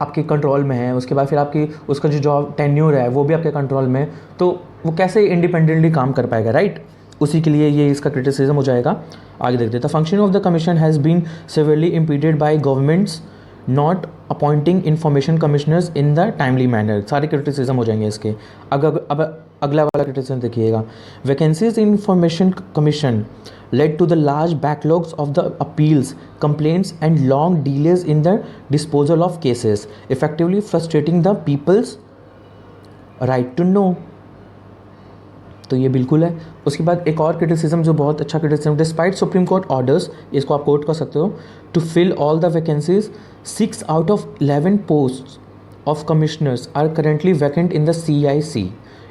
Speaker 1: आपके कंट्रोल में है, उसके बाद फिर आपकी उसका जो जॉब टेन्योर है वो भी आपके कंट्रोल में है, तो वो कैसे इंडिपेंडेंटली काम कर पाएगा, राइट। उसी के लिए ये इसका क्रिटिसिज्म हो जाएगा। आगे देखते हैं। The function of the commission has been severely impeded by governments not appointing information commissioners in the timely manner. सारे क्रिटिसिज्म हो जाएंगे इसके। अब अगला वाला क्रिटिसिज्म देखिएगा। Vacancies in information commission led to the large backlogs of the appeals, complaints and long delays in the disposal of cases, effectively frustrating the people's right to know। तो ये बिल्कुल है। उसके बाद एक और क्रिटिसिज्म जो बहुत अच्छा criticism, despite supreme court orders, इसको आप कोट कर सकते हो, to fill all the vacancies 6 out of 11 posts of commissioners are currently vacant in the CIC,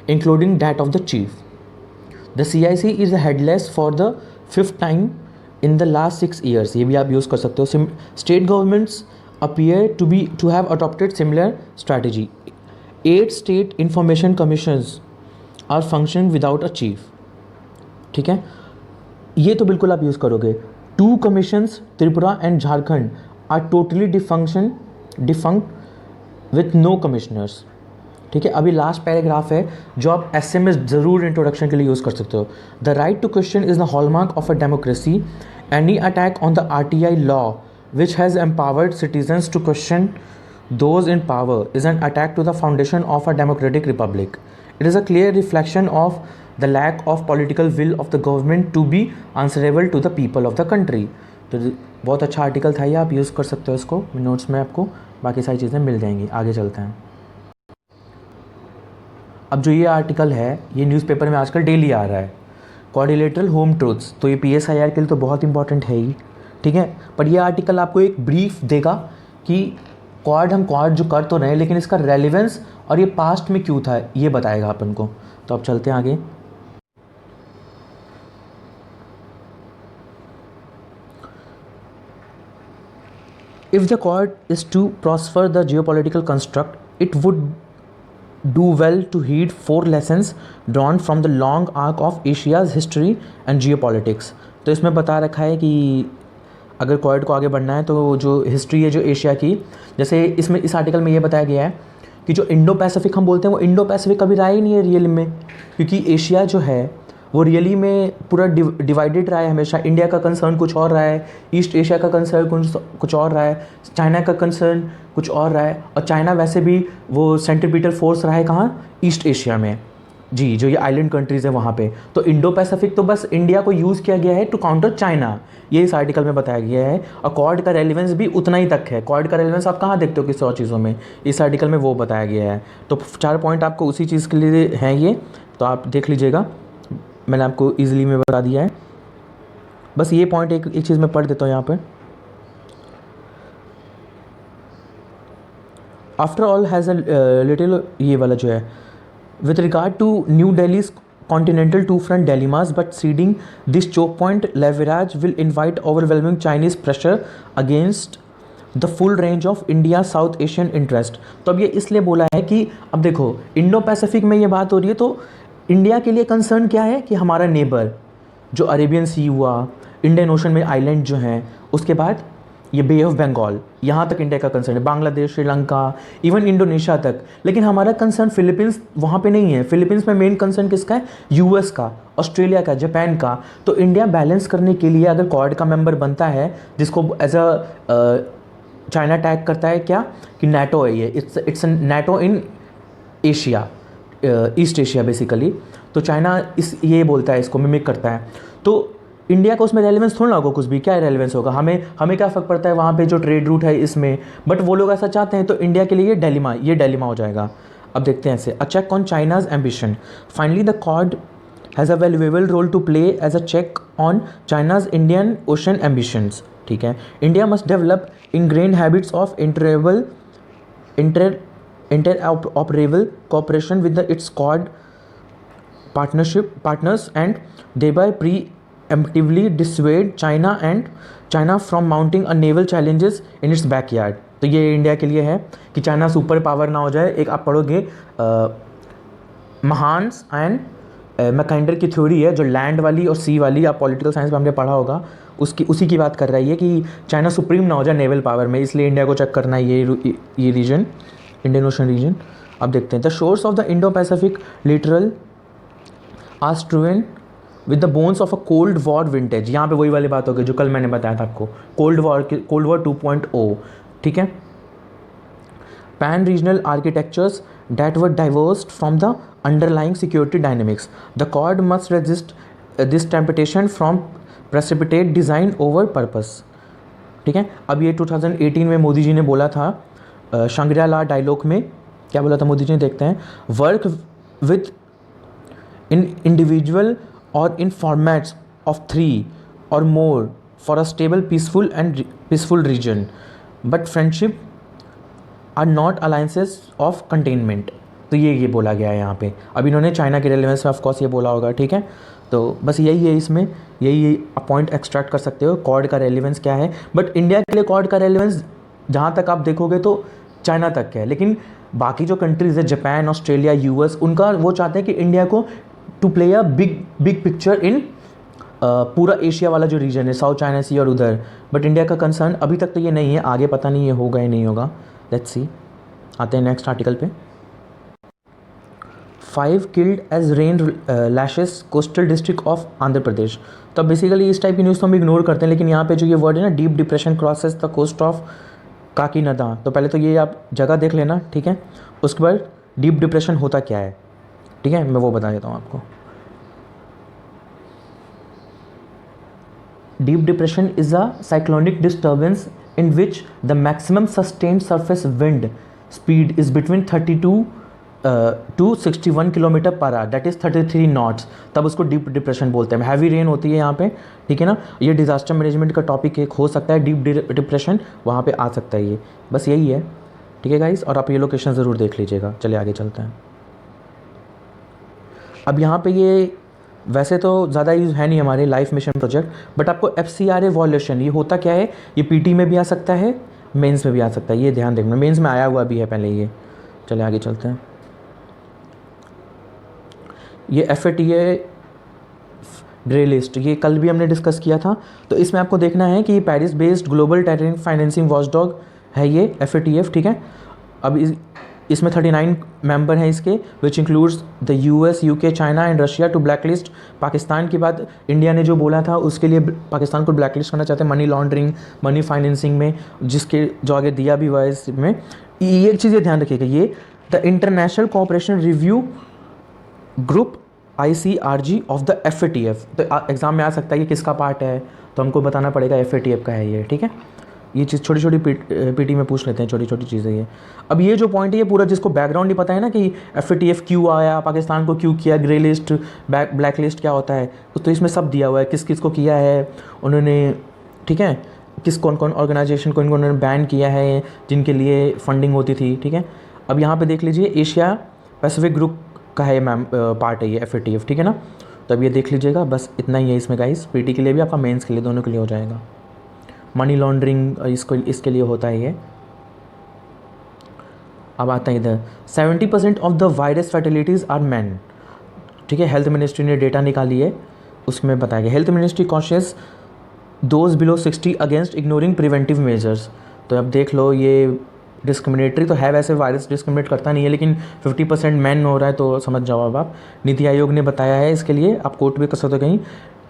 Speaker 1: including that of the chief। The CIC is headless for the 5th time in the last 6 years। ये भी आप use कर सकते हो। State governments appear to have adopted similar strategy. 8 state information commissions are function without a chief. ठीक है, ये तो बिल्कुल आप यूज़ करोगे। 2 commissions Tripura and Jharkhand are totally defunct with no commissioners. ठीक है, अभी लास्ट पैराग्राफ है जो आप एसएमएस ज़रूर इंट्रोडक्शन के लिए यूज़ कर सकते हो। The right to question is the hallmark of a democracy. Any attack on the RTI law which has empowered citizens to question those in power is an attack to the foundation of a democratic republic. It is a clear reflection of the lack of political will of the government to be answerable to the people of the country. तो बहुत अच्छा article था ये, आप use कर सकते हो इसको। नोट्स में आपको बाकी सारी चीज़ें मिल जाएंगी। आगे चलते हैं। अब जो ये आर्टिकल है ये न्यूज़पेपर में आजकल डेली आ रहा है, क्वाड्रिलेटरल होम ट्रूथ्स। तो ये PSIR के लिए तो बहुत इंपॉर्टेंट है ही, ठीक है। पर ये आर्टिकल आपको एक ब्रीफ देगा कि हम क्वाड जो कर तो रहे हैं लेकिन इसका रेलिवेंस और ये पास्ट में क्यों था ये बताएगा अपन को। तो अब चलते हैं आगे। If the quad is to prosper the geopolitical construct, it would do well to heed 4 lessons drawn from the long arc of Asia's history and geopolitics। तो इसमें बता रखा है कि अगर क्वाड को आगे बढ़ना है तो जो हिस्ट्री है जो एशिया की, जैसे इसमें इस आर्टिकल में ये बताया गया है कि जो इंडो पैसिफिक हम बोलते हैं वो इंडो पैसिफिक कभी रहा ही नहीं है रियल में, क्योंकि एशिया जो है वो रियली में पूरा डिवाइडेड रहा है हमेशा। इंडिया का कंसर्न कुछ और रहा है, ईस्ट एशिया का कंसर्न कुछ और रहा है, चाइना का कंसर्न कुछ और रहा है, और चाइना वैसे भी वो सेंट्रीपिटल फोर्स रहा है कहाँ, ईस्ट एशिया में जी, जो ये आइलैंड कंट्रीज़ है वहाँ पे। तो इंडो पैसिफिक तो बस इंडिया को यूज़ किया गया है टू काउंटर चाइना, ये इस आर्टिकल में बताया गया है। और क्वाड का रेलिवेंस भी उतना ही तक है। क्वाड का रेलिवेंस आप कहाँ देखते हो किसी और चीज़ों में, इस आर्टिकल में वो बताया गया है। तो 4 पॉइंट आपको उसी चीज़ के लिए हैं ये, तो आप देख लीजिएगा, मैंने आपको ईजिली में बता दिया है। बस ये पॉइंट एक चीज़ मैं पढ़ देता हूँ यहाँ पे। After all has a little, ये वाला जो है, with regard to new Delhi continental two-front dilemmas, but ceding this choke point leverage will invite overwhelming Chinese pressure against the full range of India south Asian interest. तो अब ये इसलिए बोला है कि अब देखो इंडो पैसिफिक में ये बात हो रही है, तो इंडिया के लिए कंसर्न क्या है कि हमारा नेबर जो अरेबियन सी हुआ, इंडियन ओशन में आइलैंड जो हैं, उसके बाद ये बे ऑफ बंगाल, यहाँ तक इंडिया का कंसर्न है, बांग्लादेश, श्रीलंका, इवन इंडोनेशिया तक। लेकिन हमारा कंसर्न फिलीपींस वहाँ पे नहीं है। फिलीपींस में मेन कंसर्न किसका है? यूएस का, ऑस्ट्रेलिया का, जापान का। तो इंडिया बैलेंस करने के लिए अगर क्वाड का मेंबर बनता है, जिसको एज अ चाइना टैग करता है क्या कि नाटो है ये, it's NATO in Asia, east Asia basically. तो चाइना ये बोलता है, इसको मिमिक करता है। तो इंडिया को उसमें रेलेवेंस थोड़ा ना होगा, कुछ भी क्या रेलेवेंस होगा, हमें क्या फ़र्क पड़ता है वहाँ पे जो ट्रेड रूट है इसमें। बट वो लोग ऐसा चाहते हैं, तो इंडिया के लिए ये डेलिमा हो जाएगा। अब देखते हैं ऐसे, a check on China's ambition. Finally the Quad has a valuable role to play as a check on China's Indian Ocean ambitions. ठीक है, India must develop ingrained habits of interoperable cooperation with its Quad partners and thereby preemptively dissuade China from mounting a naval challenges in its backyard। तो ये India के लिए है कि China super power ना हो जाए। एक आप पढ़ोगे महान्स एंड मैकेंडर की थ्योरी है, जो लैंड वाली और सी वाली, आप पॉलिटिकल साइंस में हमने पढ़ा होगा, उसी की बात कर रही है कि चाइना सुप्रीम ना हो जाए नेवल पावर में, इसलिए इंडिया को चेक करना है ये रीजन, इंडियन ओशन रीजन। अब देखते हैं, the shores of the Indo Pacific littoral are strewn with the bones of a cold war vintage. यहाँ पे वही वाली बात होगी जो कल मैंने बताया था आपको, कोल्ड वॉर 2.0। ठीक है, pan regional architectures that were divorced from the underlying security dynamics. The Quad must resist this temptation from precipitate design over purpose। ठीक है, अब ये 2018 में मोदी जी ने बोला था, शंग्रिला डायलॉग में क्या बोला था मोदी जी ने, देखते हैं। वर्क विद इन इंडिविजुअल और इन formats of 3 or more for a stable peaceful region, but friendship are not alliances of containment. तो ये बोला गया है यहाँ पे। अब इन्होंने चाइना के रेलेवेंस में ऑफकोर्स ये बोला होगा। ठीक है, तो बस यही है, इसमें यही पॉइंट एक्सट्रैक्ट कर सकते हो, क्वाड का रेलेवेंस क्या है। बट इंडिया के लिए क्वाड का रेलेवेंस जहाँ तक आप देखोगे तो चाइना तक है, लेकिन बाकी जो कंट्रीज़ है, जापान, ऑस्ट्रेलिया, यूएस, उनका वो चाहते हैं कि इंडिया को to play a big picture in पूरा एशिया वाला जो रीजन है, साउथ चाइना सी और उधर। बट इंडिया का कंसर्न अभी तक तो ये नहीं है, आगे पता नहीं ये होगा या नहीं होगा, लेट्स सी। आते हैं नेक्स्ट आर्टिकल पे। 5 killed as rain lashes coastal district of Andhra Pradesh. तो बेसिकली इस टाइप की न्यूज़ तो हम इग्नोर करते हैं, लेकिन यहाँ पे जो ये वर्ड है ना, deep depression crosses the coast of Kakinada. तो पहले तो ये आप जगह देख लेना, ठीक है, उसके बाद डीप डिप्रेशन होता क्या है, ठीक है, मैं वो बता देता हूँ आपको। Deep depression is a cyclonic disturbance in which the maximum sustained surface wind speed is between 32 to 61 kilometre per hour, that is 33 knots. तब उसको डीप डिप्रेशन बोलते हैं। हैवी रेन होती है यहाँ पे, ठीक है ना। ये डिज़ास्टर मैनेजमेंट का टॉपिक एक हो सकता है, डीप डिप्रेशन वहाँ पे आ सकता है ये, बस यही है, ठीक है गाइस। और आप ये लोकेशन ज़रूर देख लीजिएगा। चलिए आगे चलते हैं। अब यहाँ पे ये वैसे तो ज़्यादा यूज़ है नहीं हमारे लाइफ मिशन प्रोजेक्ट, बट आपको FCRA इवोल्यूशन, ये होता क्या है, ये PT में भी आ सकता है, मेंस में भी आ सकता है, ये ध्यान देखना। मेंस में आया हुआ भी है पहले ये। चलिए आगे चलते हैं। ये FATA ग्रे लिस्ट, ये कल भी हमने डिस्कस किया था। तो इसमें आपको देखना है कि Paris based global terrorism financing watchdog है ये FATF, ठीक है। अब इसमें 39 मेंबर हैं इसके, which includes the US, UK, China and Russia to blacklist Pakistan. की बात इंडिया ने जो बोला था उसके लिए पाकिस्तान को ब्लैक लिस्ट करना चाहते हैं, मनी लॉन्ड्रिंग, मनी फाइनेंसिंग में, जिसके जो आगे दिया भी हुआ है इसमें। ये एक चीज़ ये ध्यान रखिएगा, ये the international cooperation review group ICRG of the FATF। तो एग्जाम में आ सकता है कि किसका पार्ट है, तो हमको बताना पड़ेगा FATF का है ये, ठीक है। ये चीज़ छोटी छोटी PT में पूछ लेते हैं, छोटी छोटी चीज़ें ये। अब ये जो पॉइंट है ये पूरा, जिसको बैकग्राउंड नहीं पता है ना कि FATF क्यों आया, पाकिस्तान को क्यों किया, ग्रे लिस्ट, ब्लैक लिस्ट क्या होता है, तो इसमें सब दिया हुआ है, किस किस को किया है उन्होंने, ठीक है, कौन कौन ऑर्गेनाइजेशन को उन्होंने बैन किया है जिनके लिए फंडिंग होती थी, ठीक है। अब यहाँ पर देख लीजिए, एशिया पैसिफिक ग्रुप का है मैम, पार्ट है ये FATF, ठीक है ना। तो अब ये देख लीजिएगा, बस इतना ही है इसमें गाइस, PT के लिए भी आपका मेंस के लिए, दोनों के लिए हो जाएगा। मनी लॉन्ड्रिंग इसके लिए होता है ये। अब आता है इधर 70% of the virus fertilities are man, ठीक है। हेल्थ मिनिस्ट्री ने डेटा निकाली है, उसमें बताया गया health ministry cautious those below 60 against ignoring preventive measures. तो अब देख लो, ये डिस्क्रिमिनेटरी तो है, वैसे वायरस डिस्क्रिमिनेट करता नहीं है, लेकिन 50% मैन हो रहा है, तो समझ जाओ अब आप। नीति आयोग ने बताया है इसके लिए, आप कोट भी कर सकते हो कहीं,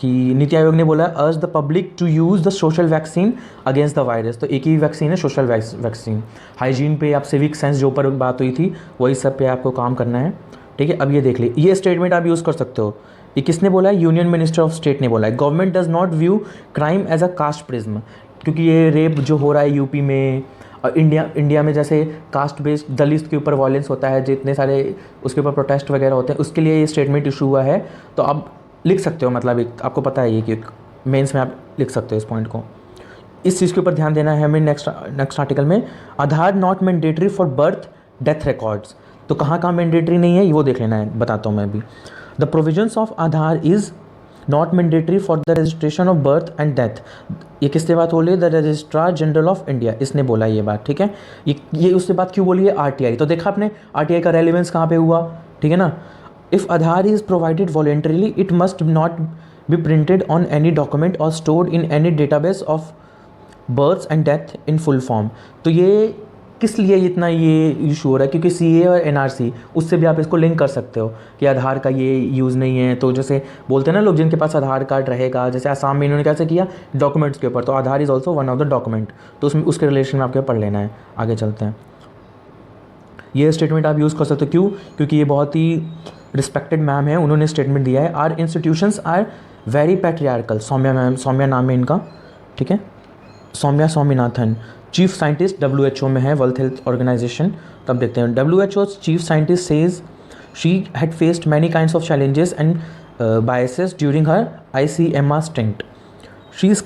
Speaker 1: कि नीति आयोग ने बोला urge the public to use the social vaccine against the virus. तो एक ही वैक्सीन है, सोशल वैक्सीन। हाइजीन पे, आप सिविक सेंस जो ऊपर बात हुई थी, वही सब पे आपको काम करना है, ठीक है। अब ये देख ली, ये स्टेटमेंट आप यूज़ कर सकते हो। ये किसने बोला है? यूनियन मिनिस्टर ऑफ स्टेट ने बोला है। Government does not view crime as a caste prism, क्योंकि ये रेप जो हो रहा है यूपी में और इंडिया में, जैसे कास्ट बेस्ड दलित के ऊपर वायलेंस होता है, जितने सारे उसके ऊपर प्रोटेस्ट वगैरह होते हैं, उसके लिए ये स्टेटमेंट इशू हुआ है। तो आप लिख सकते हो, मतलब एक आपको पता है ये कि मेंस में आप लिख सकते हो इस पॉइंट को। इस चीज़ के ऊपर ध्यान देना है हमें। नेक्स्ट आर्टिकल में Aadhaar not mandatory for birth death records. तो कहाँ कहाँ मैंडेटरी नहीं है वो देख लेना है, बताता हूँ मैं अभी। The provisions of Aadhaar is not mandatory for the registration of birth and death. ये किसने बात बोली? The registrar general of India, इसने बोला ये बात, ठीक है। ये उससे बात क्यों बोली है? RTI। तो देखा आपने RTI का रेलिवेंस कहाँ पे हुआ, ठीक है ना। If Aadhaar is provided voluntarily it must not be printed on any document और stored in any database of births and death in full form. तो ये किस लिए इतना ये इशू हो रहा है? क्योंकि CA और NRC, उससे भी आप इसको लिंक कर सकते हो कि आधार का ये यूज़ नहीं है। तो जैसे बोलते हैं ना लोग, जिनके पास आधार कार्ड रहेगा, जैसे आसाम में इन्होंने कैसे किया डॉक्यूमेंट्स के ऊपर, तो Aadhaar is also one of the document, तो उसमें उसके रिलेशन में आपको पढ़ लेना है। आगे चलते हैं, ये स्टेटमेंट आप यूज़ कर सकते हो। क्यों? क्योंकि ये बहुत ही रिस्पेक्टेड मैम है, उन्होंने स्टेटमेंट दिया है। Our institutions are very patriarchal. Soumya ma'am, Soumya नाम है इनका, ठीक है, Soumya Swaminathan, chief scientist WHO में है, वर्ल्ड हेल्थ ऑर्गेनाइजेशन। तब देखते हैं, WHO chief scientist says she had faced many kinds of challenges and biases during her ICMR stint. She is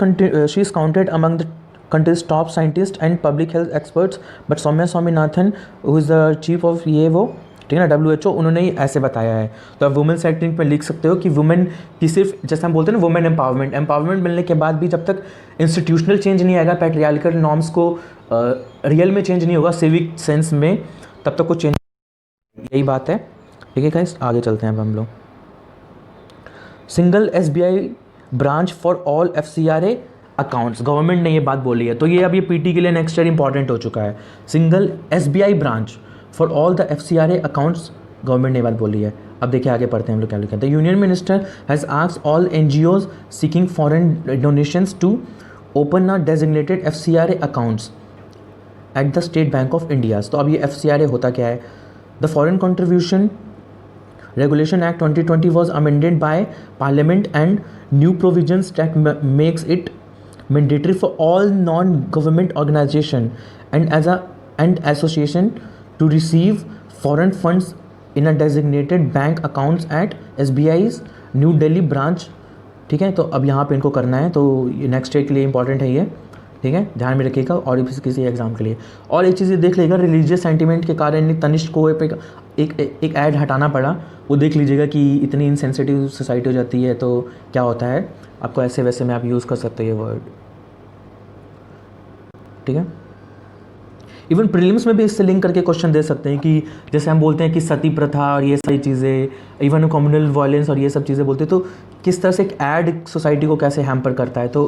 Speaker 1: counted among the country's top scientists and public health experts. But Soumya Swaminathan, who is the chief of ये वो, ठीक है ना, WHO, उन्होंने ही ऐसे बताया है। तो आप वुमेन सेक्टिंग पे लिख सकते हो कि वुमेन की सिर्फ, जैसे हम बोलते हैं ना, वुमेन एम्पावरमेंट मिलने के बाद भी जब तक इंस्टीट्यूशनल चेंज नहीं आएगा, पैट्रियार्कल नॉर्म्स को रियल में चेंज नहीं होगा, सिविक सेंस में, तब तक कुछ चेंज, यही बात है, ठीक है गाइस। आगे चलते हैं अब हम लोग। Single SBI branch for all FCRA accounts, government ने ये बात बोली है। तो ये अब ये PT के लिए नेक्स्ट ईयर इंपॉर्टेंट हो चुका है। Single SBI branch for all the FCRA accounts, government ने ये बात बोली है। अब देखिए आगे पढ़ते हैं हम लोग क्या लिखा है। The union minister has asked all NGOs seeking foreign donations to open a designated FCRA accounts at the state bank of India. तो अब ये FCRA होता क्या है? The foreign contribution Regulation Act 2020 was amended by Parliament and new provisions that makes it mandatory for all non-government organization and association to receive foreign funds in a designated bank accounts at SBI's New Delhi branch, ठीक है। तो अब यहाँ पे इनको करना है, तो ये नेक्स्ट ईयर के लिए इंपॉर्टेंट है ये, ठीक है, ध्यान में रखिएगा। और किसी एग्जाम के लिए और एक चीज़ देख लीजिएगा, रिलीजियस सेंटिमेंट के कारण तनिष्क को एक ऐड हटाना पड़ा, वो देख लीजिएगा कि इतनी इनसेंसिटिव सोसाइटी हो जाती है तो क्या होता है। आपको ऐसे वैसे में आप यूज़ कर सकते हो ये वर्ड, ठीक है। इवन प्रीलिम्स में भी इससे लिंक करके क्वेश्चन दे सकते हैं कि जैसे हम बोलते हैं कि सती प्रथा और ये सारी चीज़ें, इवन कम्युनल वायलेंस और ये सब चीज़ें बोलते हैं, तो किस तरह से एक ऐड सोसाइटी को कैसे हैम्पर करता है, तो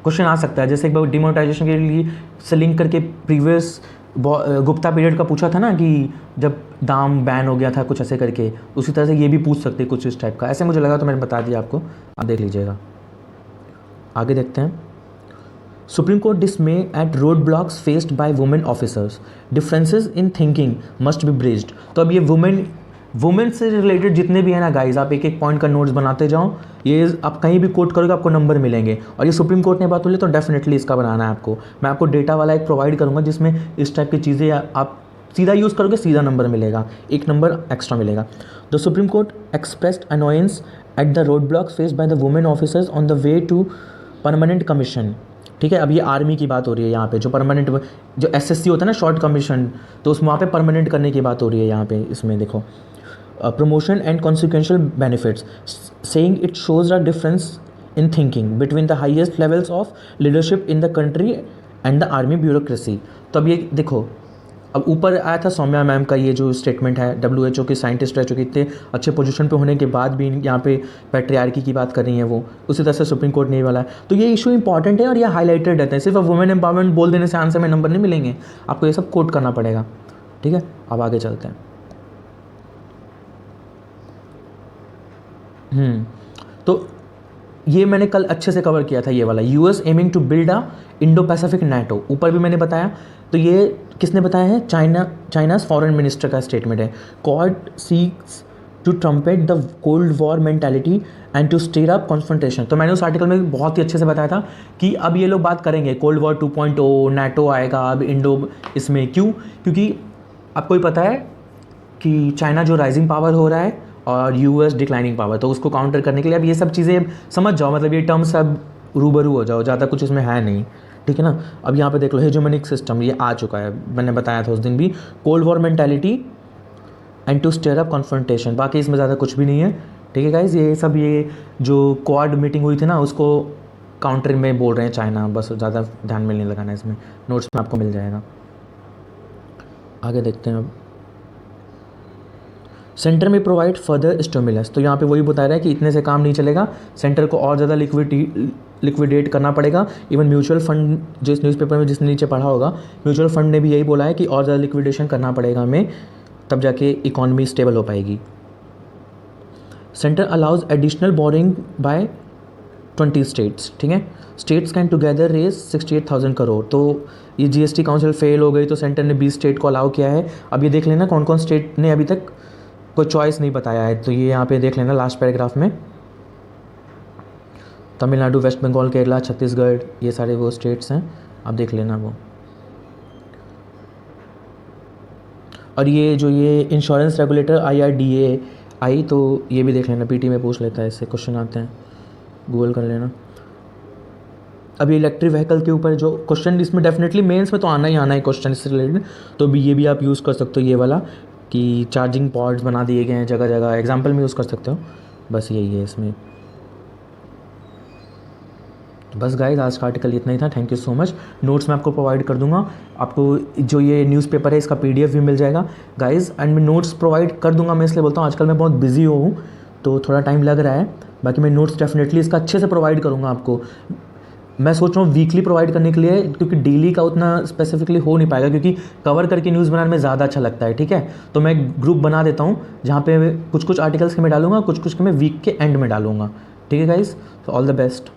Speaker 1: क्वेश्चन आ सकता है। जैसे एक बार डिमोनेटाइजेशन के लिए से लिंक करके प्रीवियस गुप्ता पीरियड का पूछा था ना, कि जब दाम बैन हो गया था कुछ ऐसे करके, उसी तरह से ये भी पूछ सकते हैं कुछ इस टाइप का। ऐसे मुझे लगा तो मैंने बता दिया आपको, आप देख लीजिएगा। आगे देखते हैं। Supreme court dismayed at roadblocks faced by women officers, differences in thinking must be bridged. तो अब ये वुमेन से रिलेटेड जितने भी है ना गाइज, आप एक एक पॉइंट का नोट्स बनाते जाओ। ये आप कहीं भी कोट करोगे आपको नंबर मिलेंगे, और ये सुप्रीम कोर्ट ने बात बोली तो डेफिनेटली इसका बनाना है आपको। मैं आपको डेटा वाला एक प्रोवाइड करूँगा जिसमें इस टाइप की चीज़ें आप सीधा यूज़ करोगे, सीधा नंबर मिलेगा, एक नंबर एक्स्ट्रा मिलेगा। The supreme court expressed annoyance at the roadblocks faced by the women officers on the way to permanent commission, ठीक है। अब ये आर्मी की बात हो रही है यहाँ पे, जो परमानेंट, जो SSC होता है ना, शॉर्ट कमीशन, तो उस वहाँ पे परमानेंट करने की बात हो रही है यहाँ पे, इसमें देखो। promotion and consequential benefits, saying it shows a difference in thinking between the highest levels of leadership in the country and the army bureaucracy. तो अब ये देखो, अब ऊपर आया था सौम्या मैम का ये जो स्टेटमेंट है, WHO के साइंटिस्ट रह चुके, इतने अच्छे पोजीशन पे होने के बाद भी यहाँ पे पैट्रियार्की की बात कर रही हैं वो, उसी तरह से सुप्रीम कोर्ट ने वाला है। तो ये इशू इंपॉर्टेंट है और ये हाईलाइटेड रहते हैं। सिर्फ वुमेन एम्पावरमेंट बोल देने से आंसर में नंबर नहीं मिलेंगे, आपको ये सब कोट करना पड़ेगा, ठीक है। अब आगे चलते हैं। तो ये मैंने कल अच्छे से कवर किया था ये वाला, US aiming to build a Indo Pacific NATO, ऊपर भी मैंने बताया। तो ये किसने बताया है? चाइनाज फॉरेन मिनिस्टर का स्टेटमेंट है। Quad seeks to trumpet the cold war mentality and to stir up confrontation. तो मैंने उस आर्टिकल में बहुत ही अच्छे से बताया था कि अब ये लोग बात करेंगे कोल्ड वॉर 2.0, नाटो आएगा अब इंडो इसमें। क्यों? क्योंकि आपको ही पता है कि चाइना जो राइजिंग पावर हो रहा है और यूएस डिक्लाइनिंग पावर, तो उसको काउंटर करने के लिए अब ये सब चीज़ें समझ जाओ, मतलब ये टर्म सब रूबरू हो जाओ, ज़्यादा कुछ इसमें है नहीं, ठीक है ना। अब यहाँ पे देख लो, हेजेमोनिक सिस्टम ये आ चुका है, मैंने बताया था उस दिन भी, cold war mentality and to stir up confrontation, बाकी इसमें ज़्यादा कुछ भी नहीं है, ठीक है गाइज। ये सब ये जो क्वाड मीटिंग हुई थी ना, उसको काउंटर में बोल रहे हैं चाइना, बस ज़्यादा ध्यान में नहीं लगाना, इसमें नोट्स में आपको मिल जाएगा। आगे देखते हैं अब, सेंटर में प्रोवाइड फर्दर स्टिमुलस। तो यहाँ पे वही बता रहा है कि इतने से काम नहीं चलेगा, सेंटर को और ज़्यादा लिक्विडेट करना पड़ेगा। इवन म्यूचुअल फंड, जो इस न्यूज़पेपर में जिसने नीचे पढ़ा होगा, म्यूचुअल फंड ने भी यही बोला है कि और ज़्यादा लिक्विडेशन करना पड़ेगा हमें, तब जाके इकॉनमी स्टेबल हो पाएगी। Centre allows additional borrowing by 20 states, ठीक है। States can together raise 68,000 crore. तो ये जीएसटी काउंसिल फेल हो गई तो सेंटर ने 20 स्टेट को अलाउ किया है। अब ये देख लेना कौन कौन स्टेट ने अभी तक कोई चॉइस नहीं बताया है, तो ये यहाँ पे देख लेना लास्ट पैराग्राफ में, तमिलनाडु, वेस्ट बंगाल, केरला, छत्तीसगढ़, ये सारे वो स्टेट्स हैं, आप देख लेना वो। और ये जो ये इंश्योरेंस रेगुलेटर IRDAI, तो ये भी देख लेना, पीटी में पूछ लेता है, इससे क्वेश्चन आते हैं, गूगल कर लेना। अभी इलेक्ट्रिक व्हीकल के ऊपर जो क्वेश्चन, इसमें डेफिनेटली मेंस में तो आना ही आना है क्वेश्चन इससे रिलेटेड, तो भी ये भी आप यूज़ कर सकते हो, ये वाला कि चार्जिंग पॉड्स बना दिए गए हैं जगह जगह, एग्जाम्पल में यूज़ कर सकते हो, बस यही है इसमें। बस गाइस, आज का आर्टिकल इतना ही था, thank you so much. Notes मैं आपको प्रोवाइड कर दूंगा, आपको जो ये न्यूज़पेपर है इसका PDF भी मिल जाएगा गाइस, एंड मैं नोट्स प्रोवाइड कर दूंगा। मैं इसलिए बोलता हूँ आजकल मैं बहुत बिजी हूँ तो थोड़ा टाइम लग रहा है, बाकी मैं नोट्स डेफिनेटली इसका अच्छे से प्रोवाइड करूँगा आपको। मैं सोच रहा हूँ वीकली प्रोवाइड करने के लिए, क्योंकि डेली का उतना स्पेसिफिकली हो नहीं पाएगा, क्योंकि कवर करके न्यूज़ बनाने में ज़्यादा अच्छा लगता है, ठीक है। तो मैं ग्रुप बना देता हूँ जहाँ पे कुछ कुछ आर्टिकल्स के मैं डालूंगा, कुछ कुछ के मैं वीक के एंड में डालूंगा, ठीक है गाइस। तो ऑल द बेस्ट।